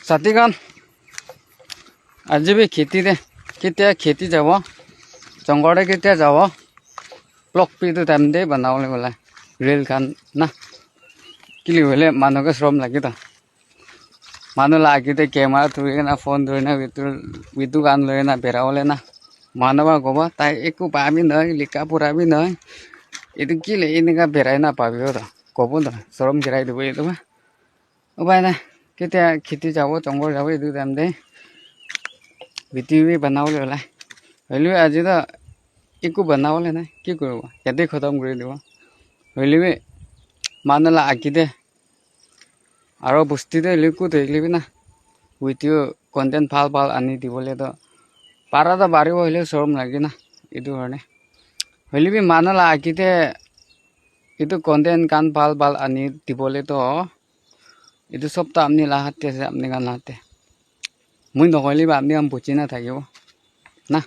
সাথীগণ আজি বি খেতি দে কেতিয়া খেতি যাব জংঘলে কেতিয়া যাব ব্লক পিটো টাইম দে বনাবলৈ গ'লে ৰেল খান না কিলি হ'লে মানুহকে শ্ৰম লাগি তা মানুহ লাগিতে কেমেৰা ধৰি না ফোন ধৰি না বিদ্যুৎ গান লৈ না বেৰাবলে না মানুহ ক'ব তাই একো পাবি নহয় লিখা পঢ়াবি নহয় এইটো কি এনেকা বেৰাই নাপাবি ক'ব নহয় শ্ৰম ঘেৰাই দিব এইটো উপায় নাই কেতিয়া খেতি যাব জংঘল যাব এইটো টাইম দে ভিডিঅ' বনাবলৈ ওলাই হ'লেও আজিতো একো বনাবলৈ নাই কি কৰিব ইয়াতে খতম কৰি দিব হ'লেও মানুহ লাগি দে আৰু বস্তুটো লিখো ধৰিলিবি না ভিডিঅ' কণ্টেণ্ট ভাল ভাল আনি দিবলৈতো পাৰাটো বাঢ়িব হ'লেও শ্ৰম লাগে না এইটো কাৰণে হ'লেও মানুহ লাগি দে এইটো কণ্টেণ্ট গান ভাল ভাল আনি দিবলৈতো এইটো চবটো আপুনি লাহাতে আছে আপুনি গান লাহাতে মই নকৰিলে আপুনি বুজি নাথাকিব না